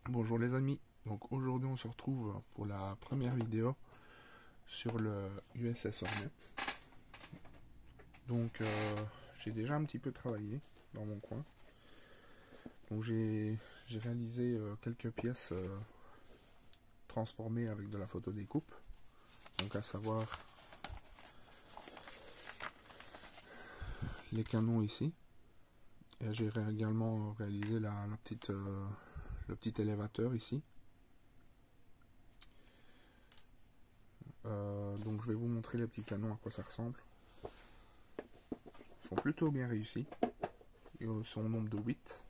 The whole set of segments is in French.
Bonjour les amis, donc aujourd'hui on se retrouve pour la première vidéo sur le USS Hornet. Donc j'ai déjà un petit peu travaillé dans mon coin. Donc j'ai réalisé quelques pièces transformées avec de la photo découpe. Donc à savoir les canons ici. Et j'ai également réalisé le petit élévateur ici. Donc je vais vous montrer les petits canons, à quoi ça ressemble. Ils sont plutôt bien réussis. Ils sont au nombre de 8.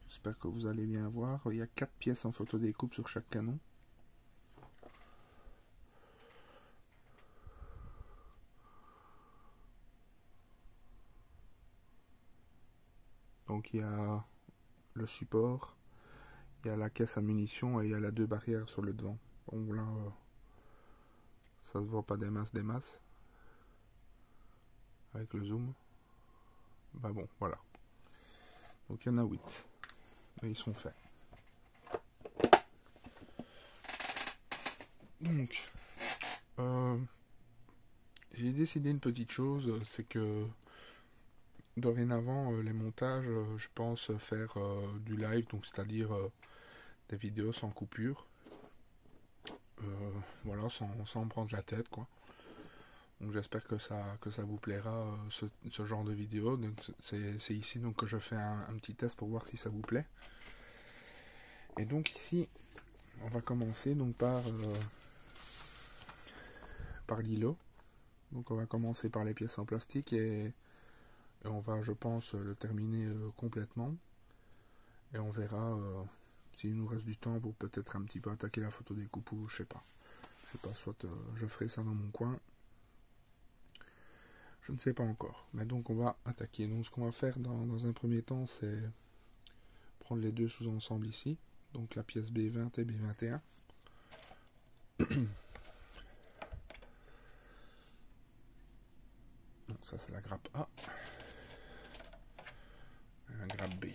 J'espère que vous allez bien voir. Il y a 4 pièces en photo découpe sur chaque canon. Donc il y a le support, il y a la caisse à munitions et il y a les 2 barrières sur le devant. Bon là, ça se voit pas des masses. Avec le zoom. Bah bon, voilà. Donc il y en a 8. Et ils sont faits. Donc, j'ai décidé une petite chose, c'est que dorénavant, les montages, je pense faire du live, donc c'est-à-dire des vidéos sans coupure. Voilà, sans me prendre la tête, quoi. Donc j'espère que ça vous plaira, ce genre de vidéo. Donc c'est ici donc que je fais un petit test pour voir si ça vous plaît. Et donc ici, on va commencer donc par l'îlot. Donc on va commencer par les pièces en plastique et on va, je pense, le terminer complètement. Et on verra s'il nous reste du temps pour peut-être un petit peu attaquer la photo découpe ou je sais pas. Soit je ferai ça dans mon coin. Je ne sais pas encore. Mais donc on va attaquer. Donc ce qu'on va faire dans un premier temps, c'est prendre les deux sous-ensembles ici. Donc la pièce B20 et B21. Donc ça c'est la grappe A. Et la grappe B.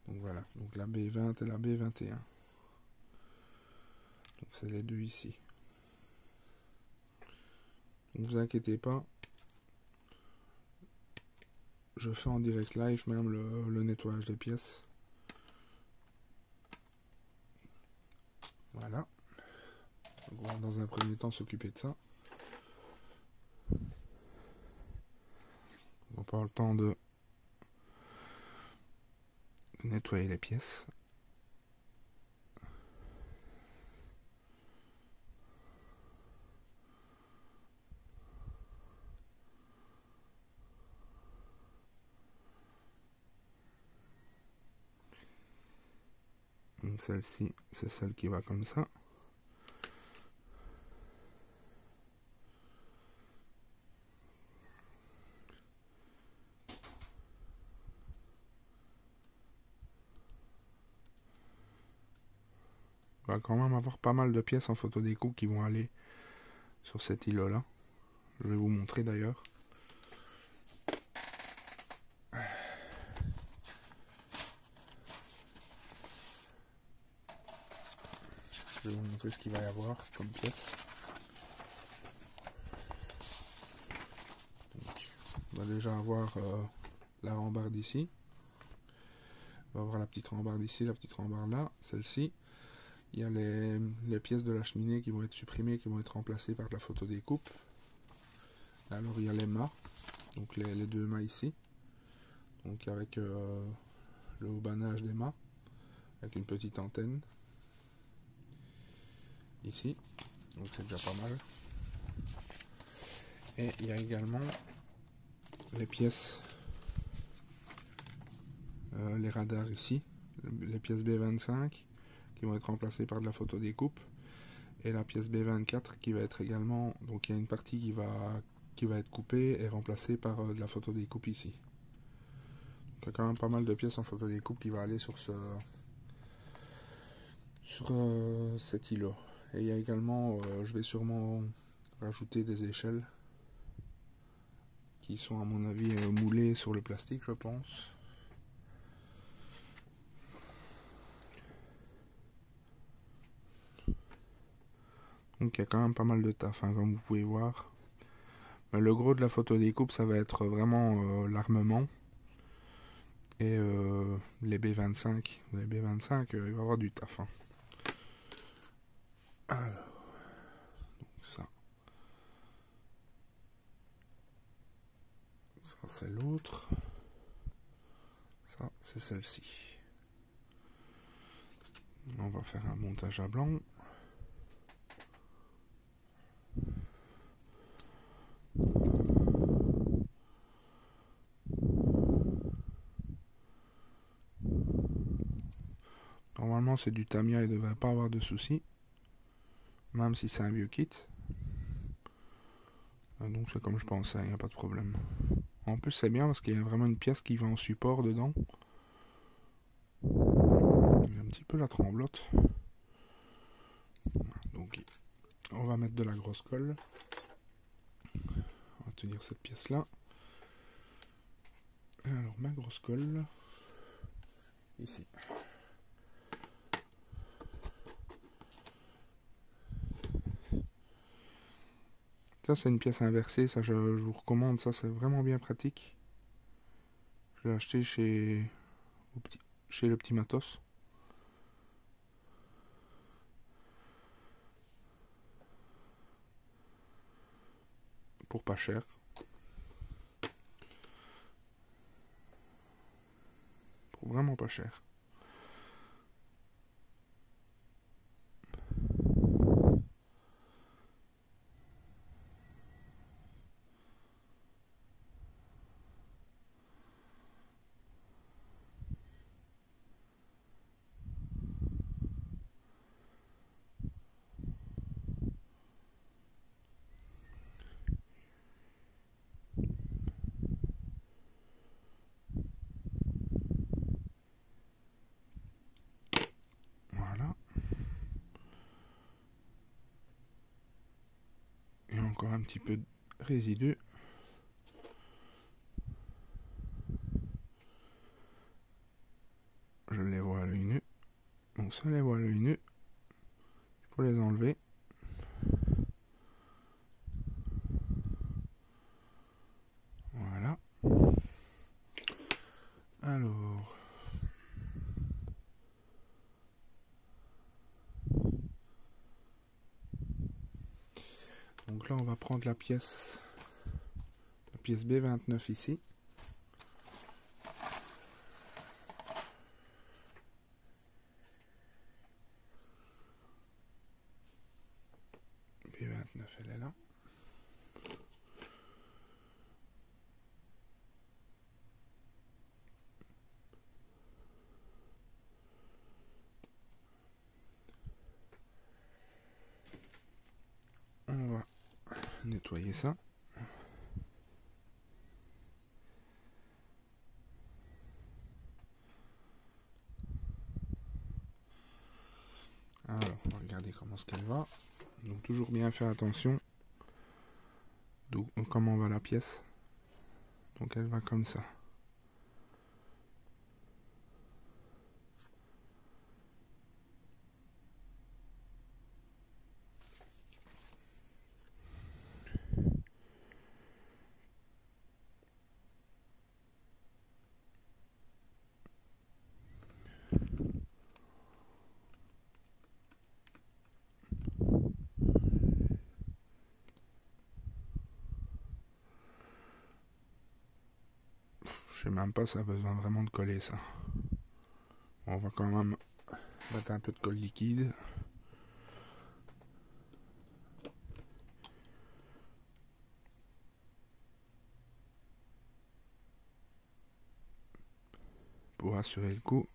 Donc voilà. Donc la B20 et la B21. Donc c'est les deux ici. Donc vous inquiétez pas. Je fais en direct live même le nettoyage des pièces. Voilà. Donc on va dans un premier temps s'occuper de ça. On prend le temps de nettoyer les pièces. Donc celle-ci, c'est celle qui va comme ça. On va quand même avoir pas mal de pièces en photo découpe qui vont aller sur cet îlot là. Je vais vous montrer d'ailleurs. Je vais vous montrer ce qu'il va y avoir comme pièce. Donc, on va déjà avoir la rambarde ici. On va avoir la petite rambarde ici, la petite rambarde là, celle-ci. Il y a les pièces de la cheminée qui vont être supprimées, qui vont être remplacées par de la photo découpe. Alors il y a les mâts, donc les deux mâts ici. Donc avec le haubanage des mâts, avec une petite antenne. Ici, donc c'est déjà pas mal. Et il y a également les pièces, les radars ici, les pièces B25 qui vont être remplacées par de la photo découpe et la pièce B24 qui va être également, donc il y a une partie qui va être coupée et remplacée par de la photo découpe ici. Donc il y a quand même pas mal de pièces en photo découpe qui va aller sur cet îlot. Et il y a également, je vais sûrement rajouter des échelles qui sont à mon avis moulés sur le plastique, je pense. Donc il y a quand même pas mal de taf, hein, comme vous pouvez voir. Mais le gros de la photo découpe, ça va être vraiment l'armement. Et les B25. Les B25, il va y avoir du taf. Hein. Alors, donc ça. Ça, c'est l'autre. Ça, c'est celle-ci. On va faire un montage à blanc. Normalement, c'est du Tamiya, il ne devrait pas avoir de soucis. Même si c'est un vieux kit. Donc c'est comme je pensais, il n'y a pas de problème. En plus, c'est bien parce qu'il y a vraiment une pièce qui va en support dedans. Il y a un petit peu la tremblote. Donc on va mettre de la grosse colle. On va tenir cette pièce là. Alors ma grosse colle. Ici. Ça c'est une pièce inversée, ça je vous recommande, ça c'est vraiment bien pratique. Je l'ai acheté chez le petit matos. Pour pas cher. Pour vraiment pas cher. Encore un petit peu de résidu. Je les vois à l'œil nu. Donc ça les voit à l'œil nu. Il faut les enlever. Voilà. Alors. Donc là on va prendre la pièce B29 ici. B29 elle est là. On va nettoyer ça. Alors, on va regarder comment ce qu'elle va. Donc toujours bien faire attention d'où comment va la pièce. Donc elle va comme ça. Je sais même pas si ça a besoin vraiment de coller ça. On va quand même mettre un peu de colle liquide. Pour assurer le coup.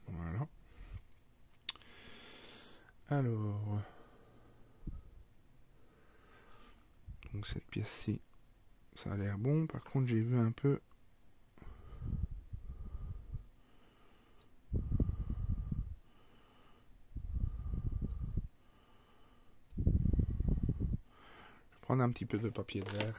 Voilà. Alors. Donc cette pièce-ci, ça a l'air bon. Par contre, j'ai vu un peu. prendre un petit peu de papier de verre.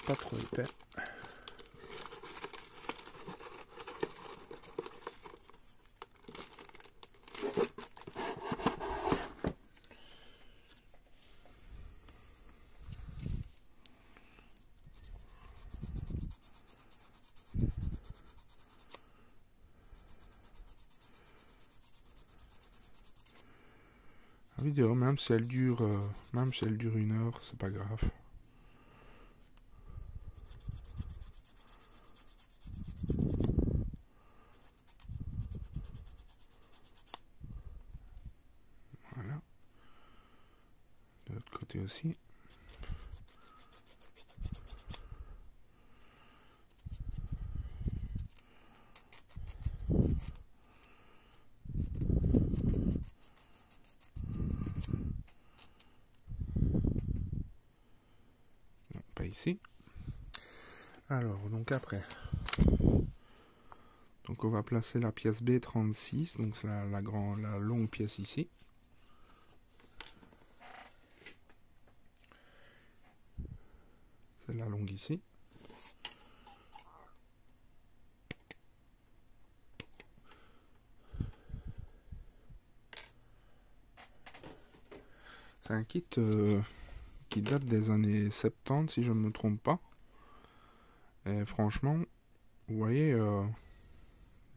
Pas trop épais. La vidéo, même si elle dure 1 heure, c'est pas grave. Voilà. De l'autre côté aussi. Non, pas ici. Alors, donc après. Donc on va placer la pièce B36, donc c'est la longue pièce ici. C'est la longue ici. C'est un kit qui date des années 70 si je ne me trompe pas. Et franchement, vous voyez,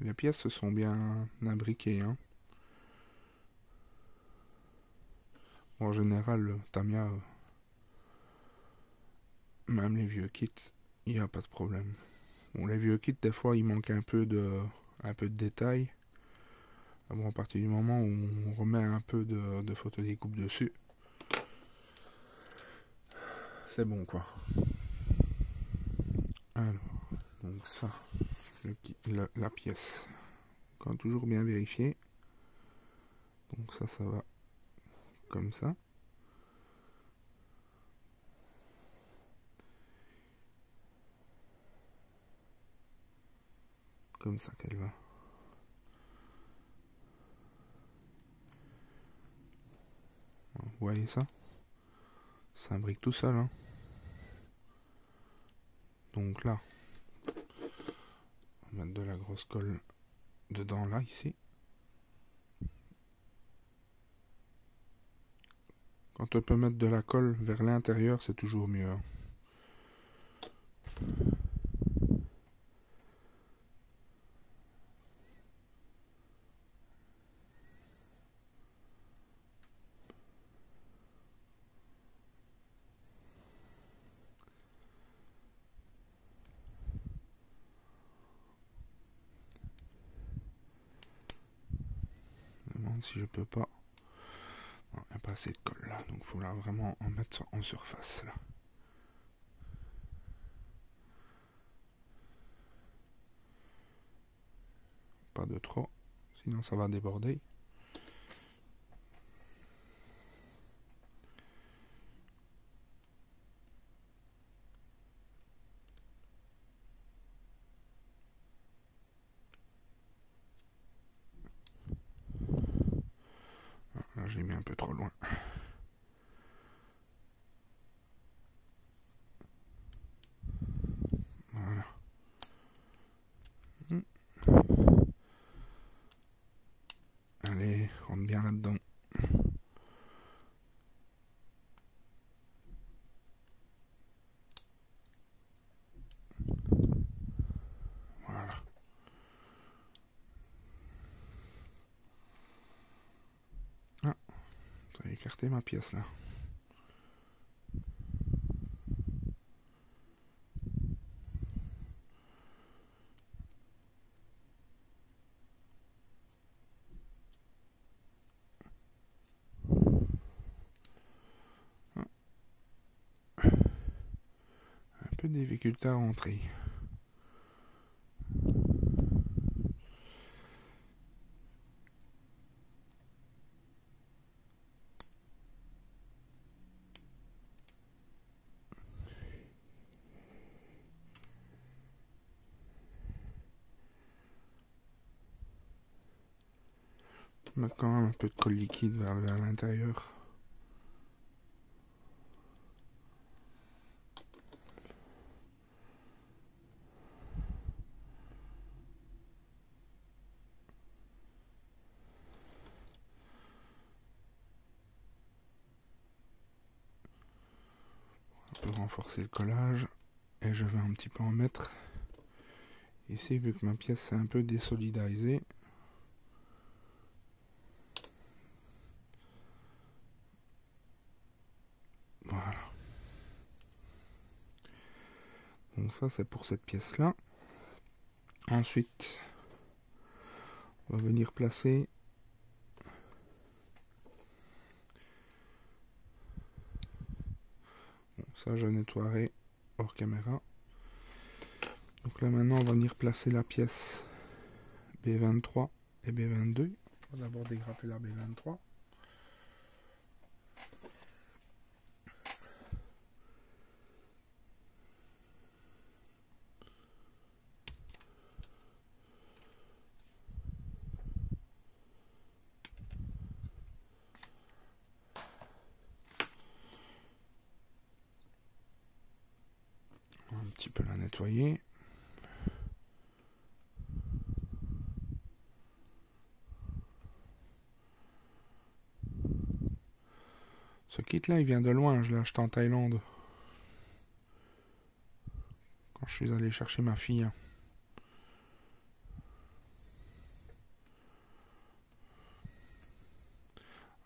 les pièces se sont bien imbriquées. Hein. Bon, en général, Tamiya, même les vieux kits, il n'y a pas de problème. Bon, les vieux kits, des fois, il manque un peu de détails. Bon, à partir du moment où on remet un peu de photodécoupe dessus, c'est bon quoi. Alors, donc ça, la pièce, quand toujours bien vérifier. Donc ça va comme ça. Comme ça qu'elle va. Vous voyez ça? Ça imbrique tout seul. Hein. Donc là, on va mettre de la grosse colle dedans là, ici. Quand on peut mettre de la colle vers l'intérieur, c'est toujours mieux. Hein. Je me demande si je peux pas. Non, il n'y a pas assez de colle là, donc il faut là vraiment en mettre en surface là. Pas de trop, sinon ça va déborder. Là j'ai mis un peu trop loin. Voilà. Allez, rentre bien là-dedans. Voilà. Ah, ça a écarté ma pièce là. Un peu de difficulté à rentrer. Mettre quand même un peu de colle liquide vers l'intérieur. Un peu renforcer le collage. Et je vais un petit peu en mettre. Ici, vu que ma pièce est un peu désolidisée. Voilà. Donc ça, c'est pour cette pièce-là. Ensuite, on va venir placer ça, je nettoierai hors caméra. Donc là, maintenant, on va venir placer la pièce B23 et B22. On va d'abord dégrapper la B23. On va un petit peu la nettoyer. Ce kit là, il vient de loin, je l'ai acheté en Thaïlande. Quand je suis allé chercher ma fille.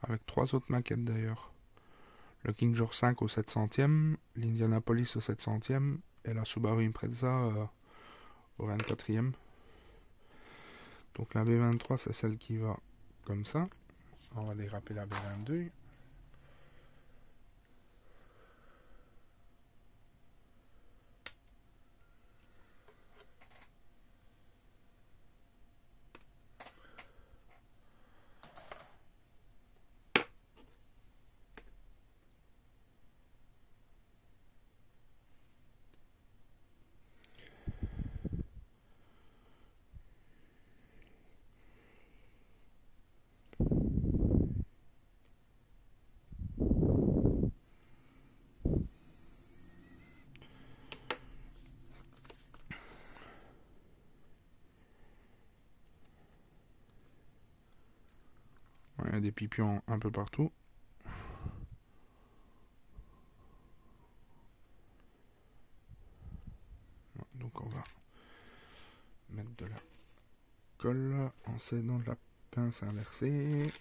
Avec 3 autres maquettes d'ailleurs. Le King George 5 au 700e, l'Indianapolis au 700e et la Subaru Impreza au 24e. Donc la B23 c'est celle qui va comme ça. On va dégraper la B22. Il y a des pipions un peu partout. Donc on va mettre de la colle en s'aidant de la pince inversée.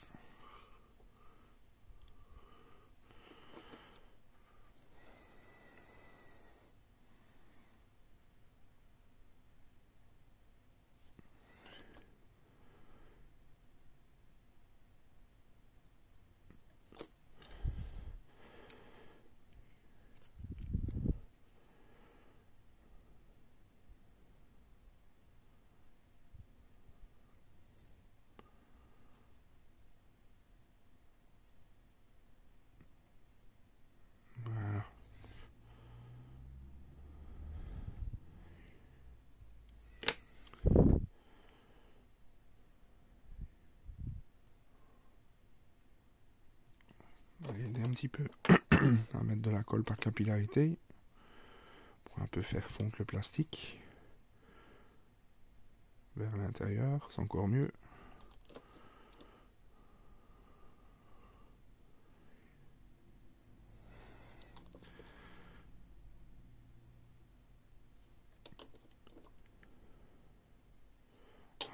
Voilà. On va aider un petit peu à mettre de la colle par capillarité pour un peu faire fondre le plastique vers l'intérieur, c'est encore mieux.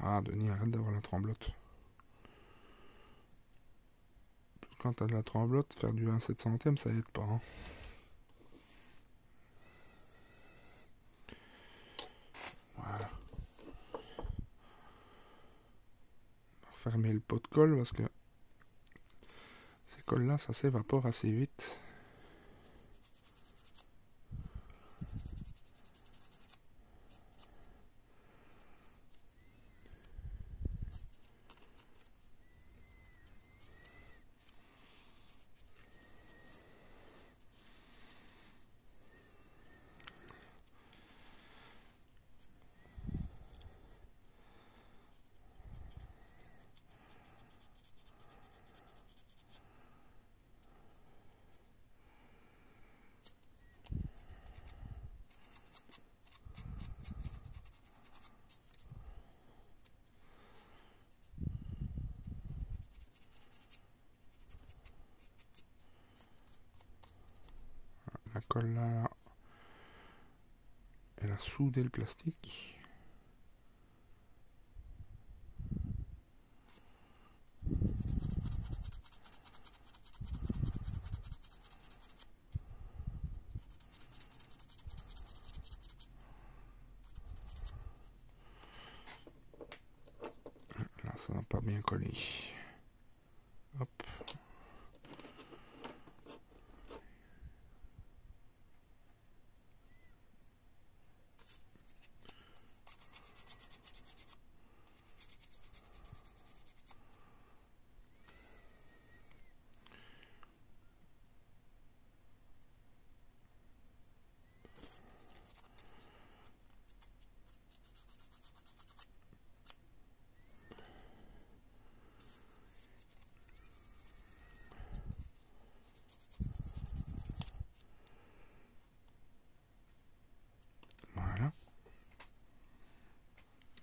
Ah, Denis, arrête d'avoir la tremblote. Quand t'as de la tremblote, faire du 1/700e, ça aide pas. Hein. Voilà. On va refermer le pot de colle parce que ces colles-là, ça s'évapore assez vite. colle là, elle a soudé le plastique. Là, ça n'a pas bien collé. Hop. Voilà.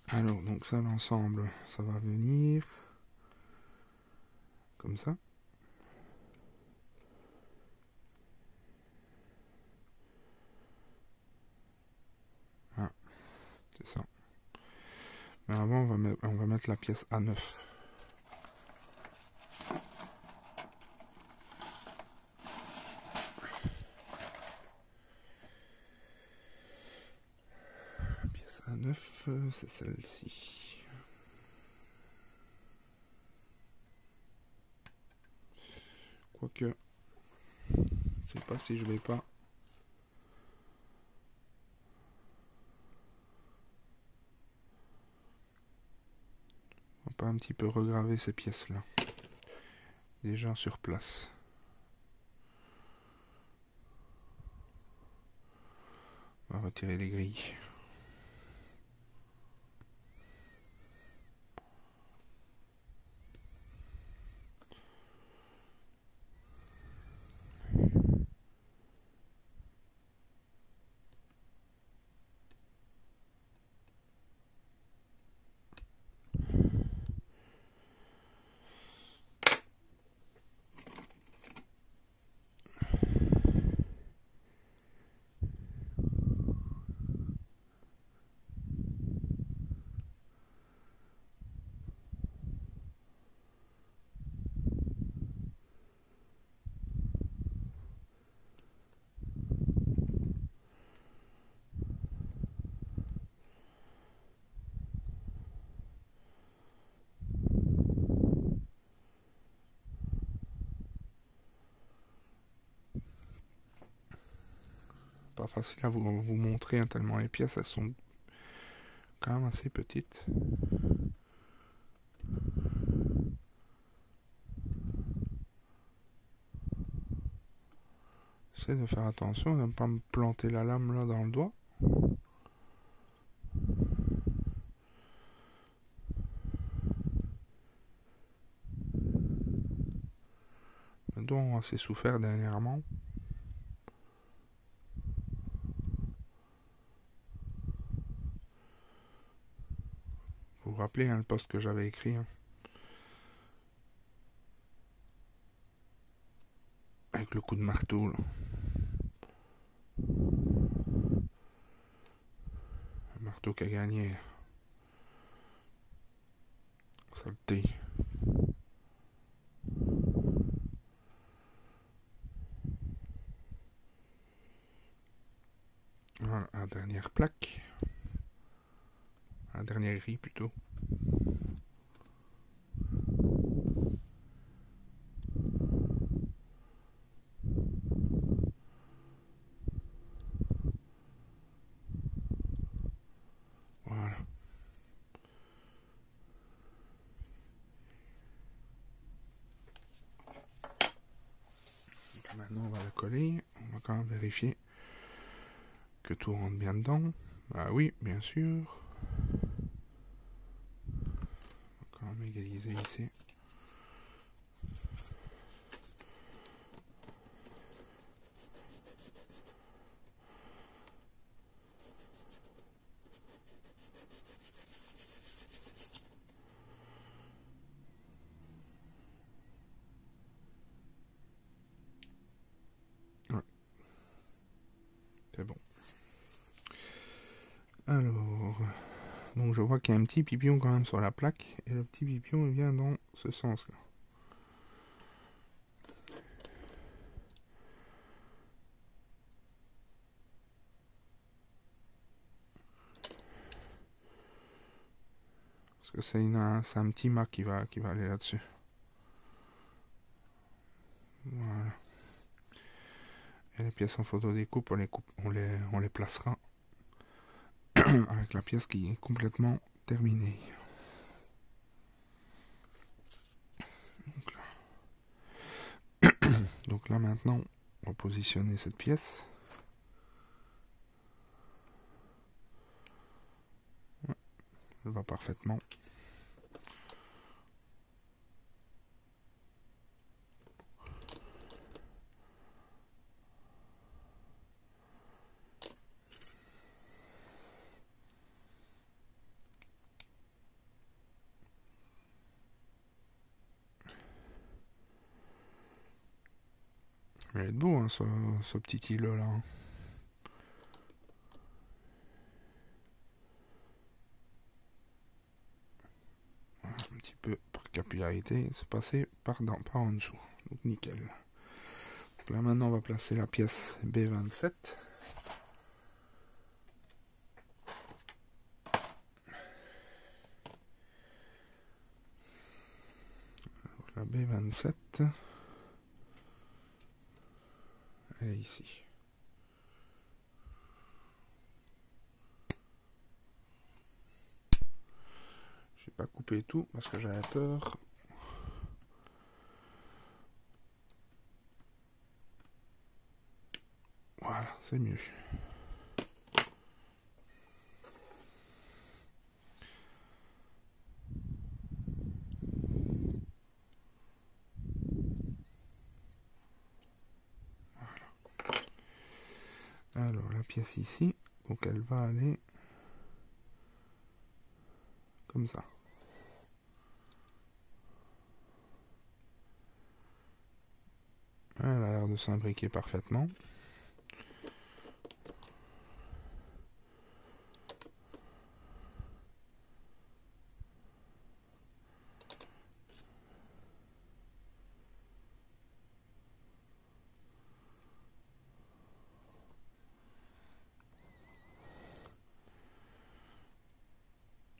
Alors, donc ça, l'ensemble, ça va venir comme ça. Ah, c'est ça. Mais avant, on va mettre la pièce A9. La pièce A9, c'est celle-ci. Quoique, je sais pas si je vais pas. On va pas un petit peu regraver ces pièces-là. Déjà sur place. On va retirer les grilles. Pas facile à vous montrer, hein, tellement les pièces elles sont quand même assez petites. J'essaie de faire attention de ne pas me planter la lame là dans le doigt. Le doigt a assez souffert dernièrement. Vous vous rappelez, hein, le post que j'avais écrit, hein, avec le coup de marteau là. Le marteau qui a gagné. Saleté. Voilà, la dernière plaque. La dernière grille plutôt. Voilà. Donc maintenant on va la coller. On va quand même vérifier que tout rentre bien dedans. Bah oui, bien sûr. On va quand même égaliser ici. Ouais. c'est bon. Alors, donc je vois qu'il y a un petit pipion quand même sur la plaque, et le petit pipion il vient dans ce sens-là. Parce que c'est un petit mât qui va aller là-dessus. Voilà. Et les pièces en photo découpe, on les placera avec la pièce qui est complètement terminée. Donc là maintenant, on va positionner cette pièce. Ouais, elle va parfaitement. Il va être beau, hein, ce petit îlot là. Voilà, un petit peu par capillarité, c'est passé par en dessous. Donc nickel. Donc là maintenant on va placer la pièce B27. Donc la B27, elle est ici. J'ai pas coupé tout parce que j'avais peur. Voilà, c'est mieux. Voilà. Alors la pièce ici, donc elle va aller comme ça. Elle a l'air de s'imbriquer parfaitement.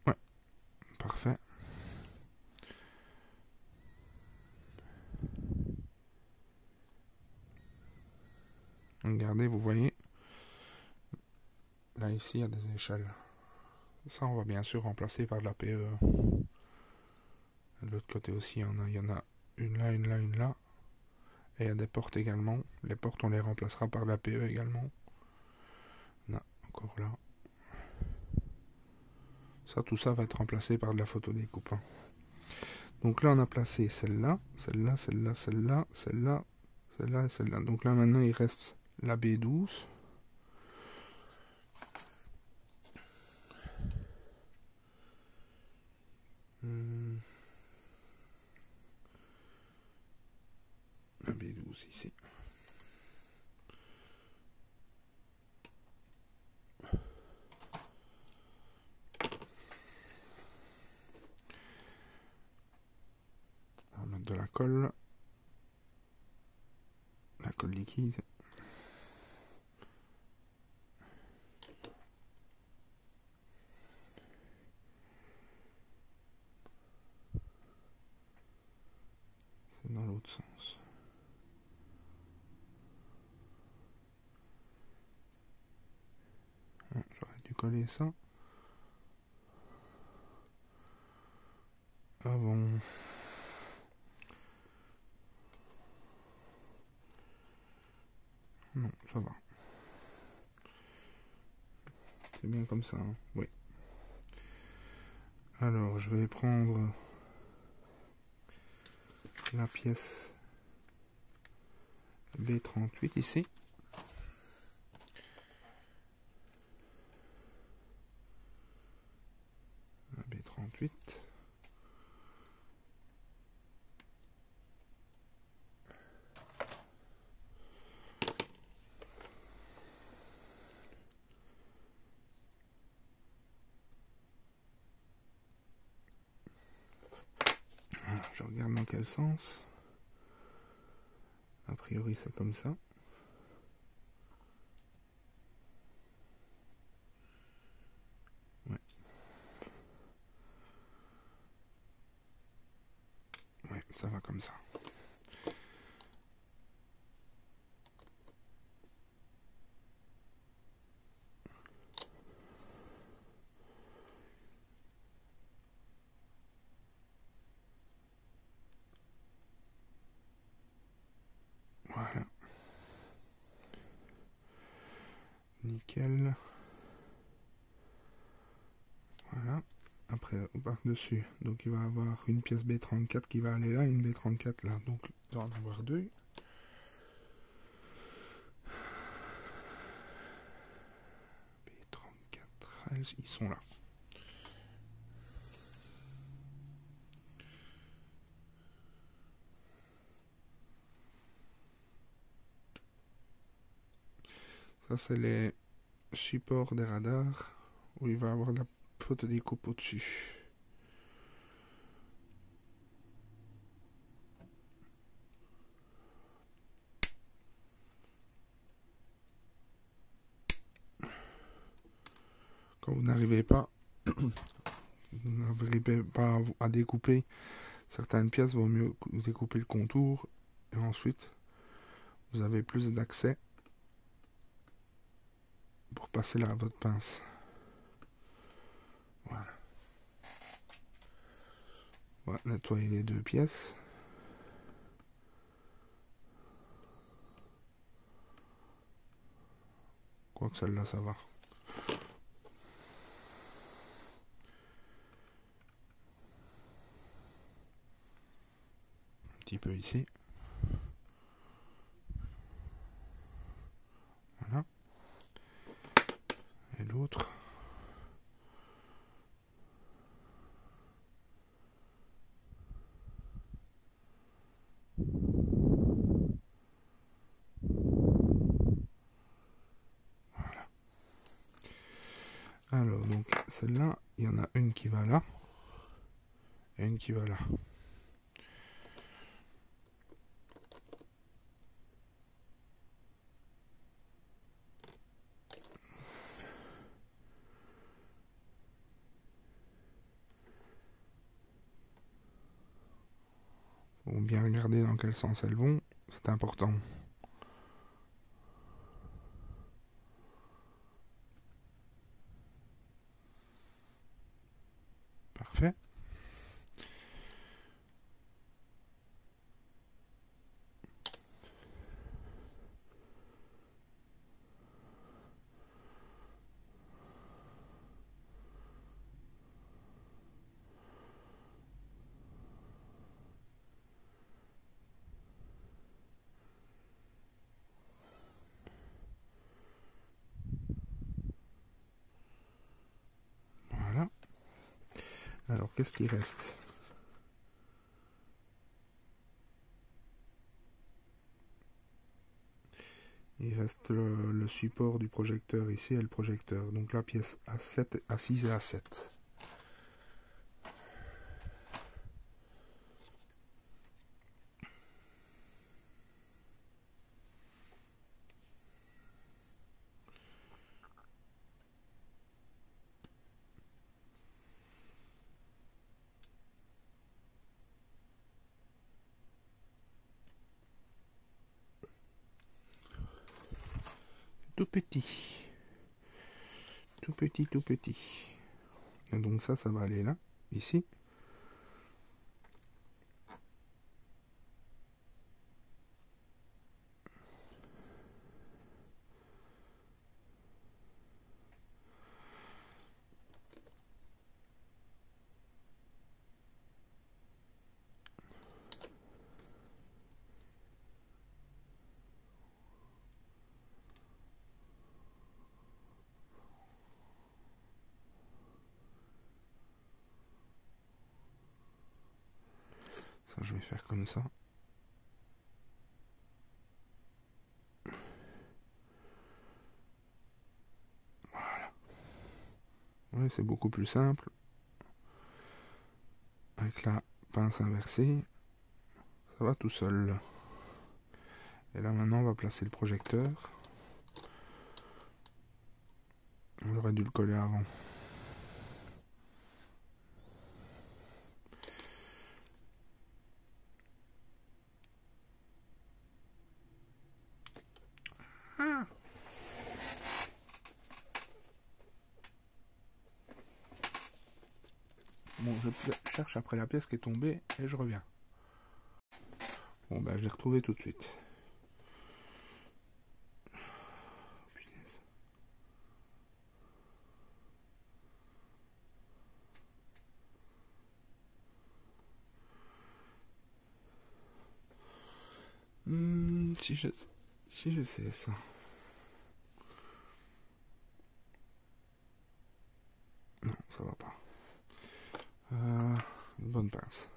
Ouais, parfait. Regardez, vous voyez, là ici il y a des échelles. Ça on va bien sûr remplacer par de la PE. De l'autre côté aussi il y en a une là, une là, une là. Et il y a des portes également. Les portes on les remplacera par de la PE également. Non, encore là. Ça, tout ça va être remplacé par de la photo découpe. Hein. Donc là on a placé celle-là, celle-là, celle-là, celle-là, celle-là, celle-là et celle-là. Donc là maintenant il reste la B12. La B12 ici. On va mettre de la colle liquide. C'est dans l'autre sens. J'aurais dû coller ça avant. Non, ça va. C'est bien comme ça, hein. Oui. Alors, je vais prendre la pièce B38 ici. La B38. quel sens. A priori c'est comme ça. Ouais. Ouais, ça va comme ça. Voilà. Nickel. Voilà. Après, par-dessus, donc il va avoir une pièce B34 qui va aller là, et une B34 là. Donc, il doit en avoir deux. B34, ils sont là. Ça, c'est les supports des radars, où il va avoir la photodécoupe au-dessus. Quand vous n'arrivez pas, à découper certaines pièces, il vaut mieux découper le contour, et ensuite, vous avez plus d'accès pour passer là à votre pince. Voilà. On va nettoyer les deux pièces. Quoique celle-là, ça va. Un petit peu ici. Voilà. Et l'autre. Voilà. Alors, donc, celle-là, il y en a une qui va là. Et une qui va là. Faut bien regarder dans quel sens elles vont. C'est important. Parfait. Voilà. Alors, qu'est-ce qui reste? Il reste le support du projecteur ici et le projecteur. Donc la pièce A7, A6 et A7. Tout petit. Tout petit, tout petit. Et donc ça va aller là, ici. Ça, je vais faire comme ça. Voilà. Oui, c'est beaucoup plus simple. Avec la pince inversée. ça va tout seul. Et là maintenant on va placer le projecteur. On aurait dû le coller avant. Bon, je cherche après la pièce qui est tombée et je reviens. Bon, ben je l'ai retrouvé tout de suite. Si je sais ça. Non, ça va pas. Une bonne pince.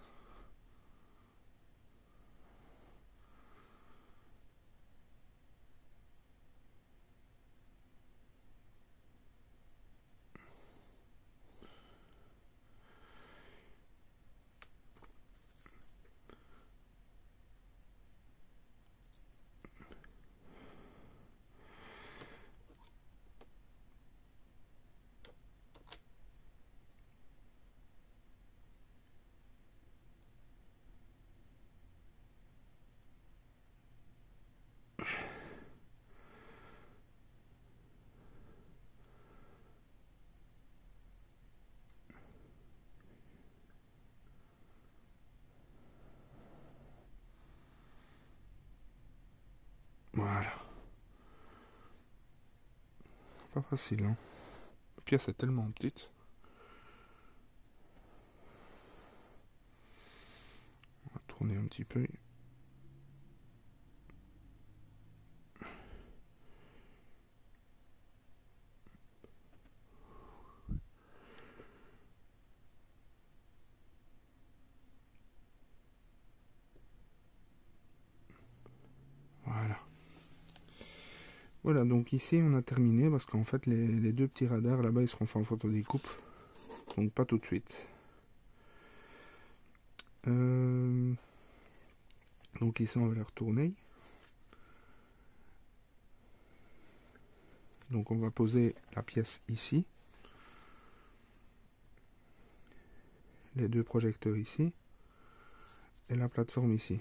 Voilà. Pas facile, hein. La pièce est tellement petite. On va tourner un petit peu. Voilà. Voilà, donc ici on a terminé parce qu'en fait les deux petits radars là-bas ils seront faits en photodécoupe. Donc pas tout de suite. Donc ici on va les retourner. Donc on va poser la pièce ici. Les deux projecteurs ici. Et la plateforme ici.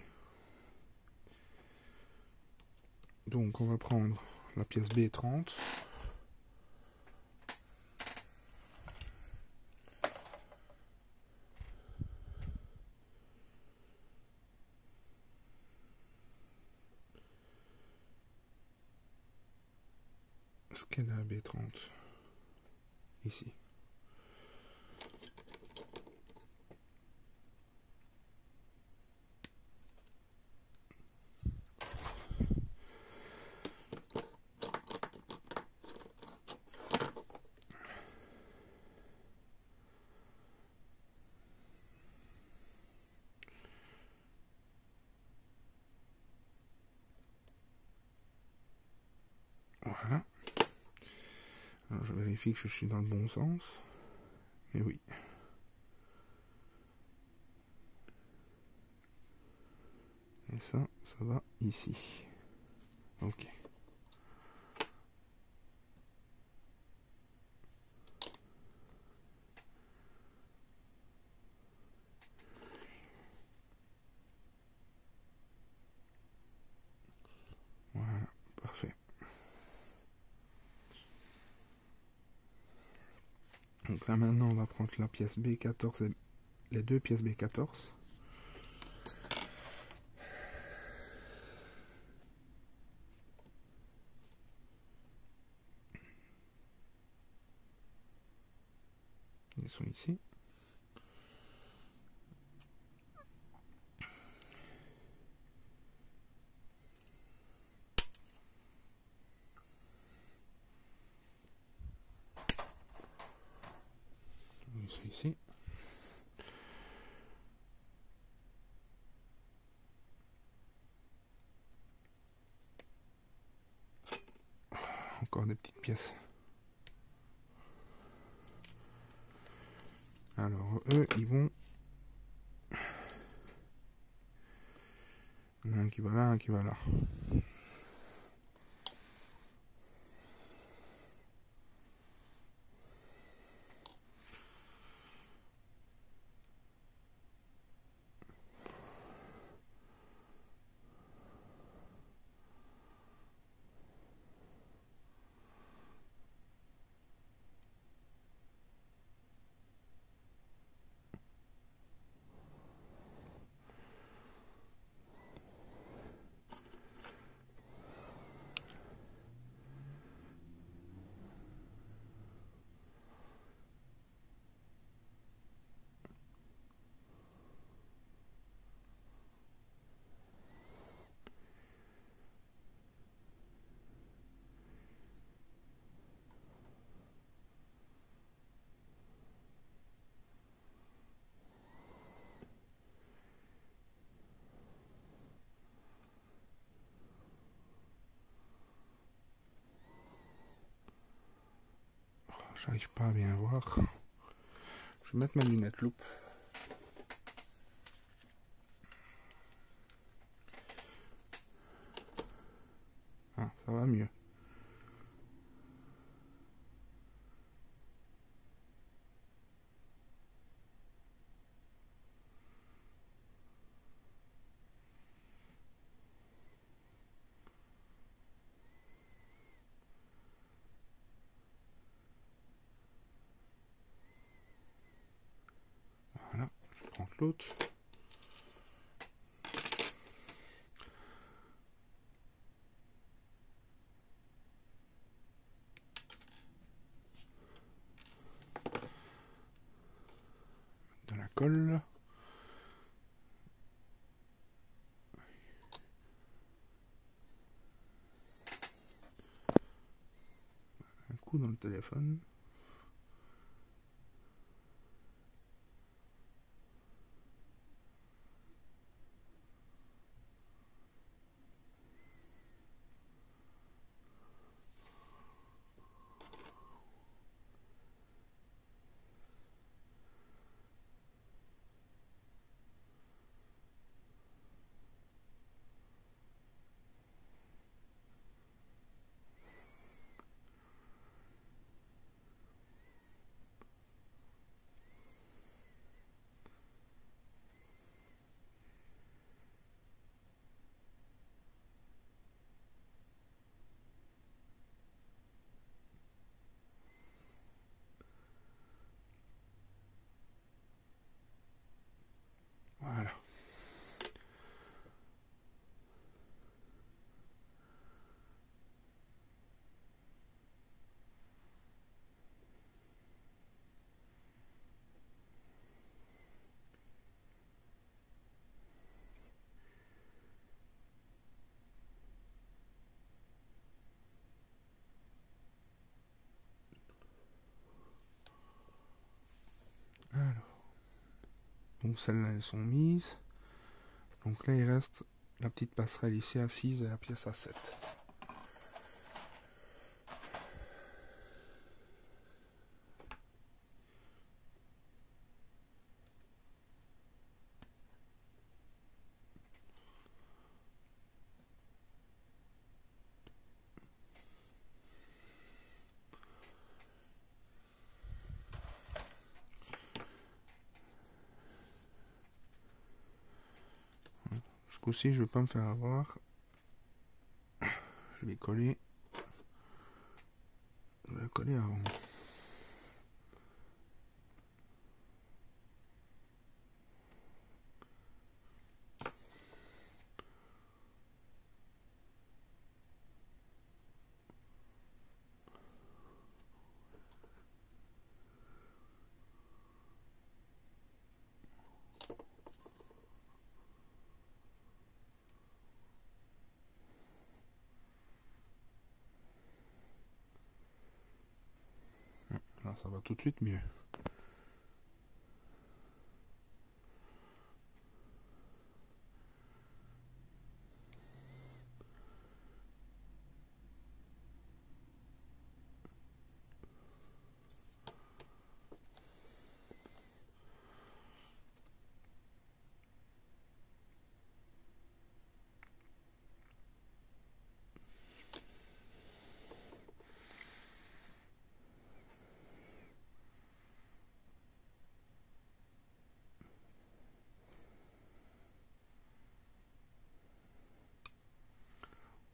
Donc on va prendre la pièce B30. Ce qu'est la B30 ici. Voilà. Alors je vérifie que je suis dans le bon sens. Et oui. Et ça va ici. Ok. Voilà, parfait. Donc là maintenant on va prendre la pièce B14 et les deux pièces B14. Ils sont ici. Ils sont ici. Encore des petites pièces. Alors eux ils vont Un qui va là, un qui va là. J'arrive pas à bien voir. Je vais mettre ma lunette loupe. Ah, ça va mieux. Voilà, je prends l'autre. De la colle. Un coup dans le téléphone. Voilà. Alors. Donc celles-là, elles sont mises. Donc là, il reste la petite passerelle ici à 6 et la pièce à 7. Ce coup-ci, je vais pas me faire avoir. Je vais coller. Je vais coller avant. Là, ça va tout de suite mieux.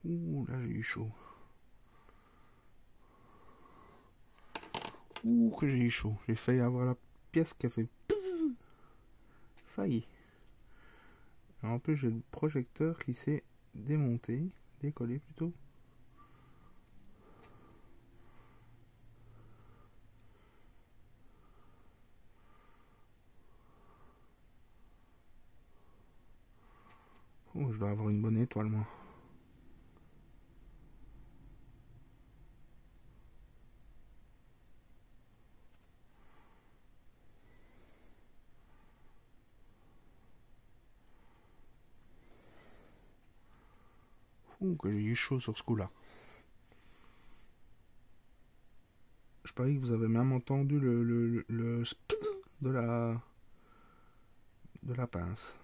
Ouh, là j'ai eu chaud. Ouh, que j'ai eu chaud. J'ai failli avoir la pièce qui a fait... Failli. En plus, j'ai le projecteur qui s'est démonté. Décollé plutôt. Oh, je dois avoir une bonne étoile, moi. Ouh, que j'ai eu chaud sur ce coup-là. Je parie que vous avez même entendu le de la pince.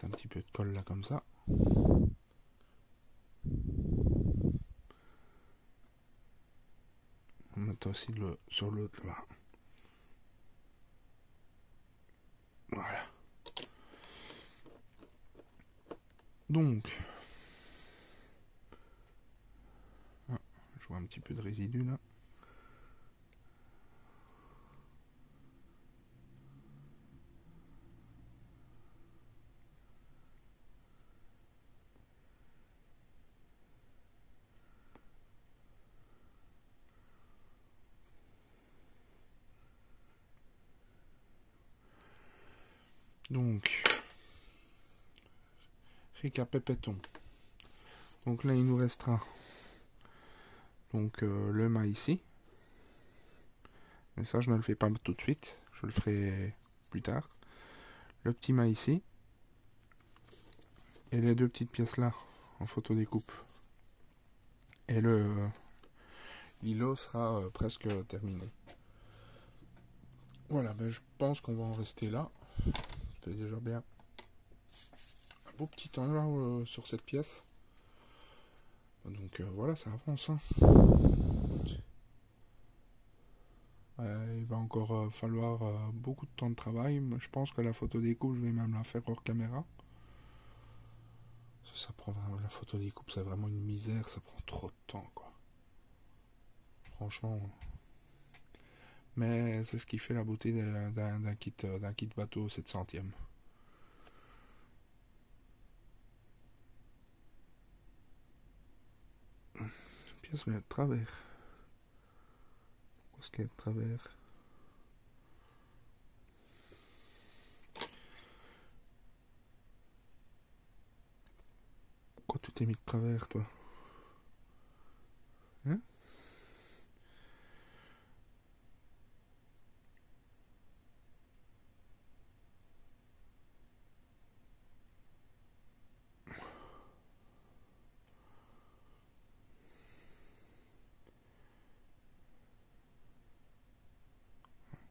Un petit peu de colle là comme ça. On va mettre aussi sur l'autre là. Voilà. Donc, je vois un petit peu de résidu là. Donc, récapépétons. Donc là, il nous restera donc le mât ici. Mais ça, je ne le fais pas tout de suite. Je le ferai plus tard. Le petit mât ici. Et les deux petites pièces là, en photo découpe. Et l'îlot sera presque terminé. Voilà, ben je pense qu'on va en rester là. C'est déjà bien. Un beau petit temps là sur cette pièce. Donc voilà, ça avance. Hein. Il va encore falloir beaucoup de temps de travail. Je pense que la photo découpe, je vais même la faire hors caméra. Ça prend vraiment, la photo découpe, c'est vraiment une misère. Ça prend trop de temps, quoi. Franchement. Mais c'est ce qui fait la beauté d'un kit bateau 700e. Pièce de travers. Où est-ce qu'il y a de travers? Pourquoi tu t'es mis de travers, toi? Hein?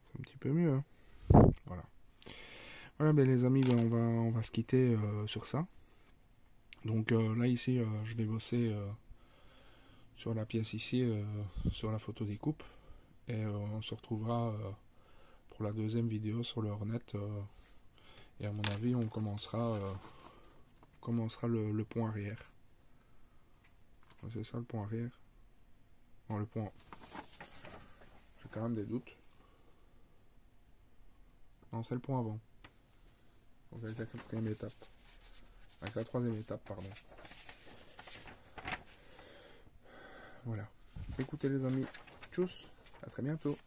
C'est un petit peu mieux, hein. Voilà. Voilà, ben les amis, ben on va se quitter sur ça. Donc là, ici, je vais bosser sur la pièce ici, sur la photo découpe. Et on se retrouvera pour la deuxième vidéo sur le Hornet. Et à mon avis, on commencera le pont arrière. C'est ça le pont arrière? Non, le pont... J'ai quand même des doutes. Non, c'est le pont avant. Donc avec la quatrième étape. Avec la troisième étape, pardon. Voilà. Écoutez les amis. Tchuss. À très bientôt.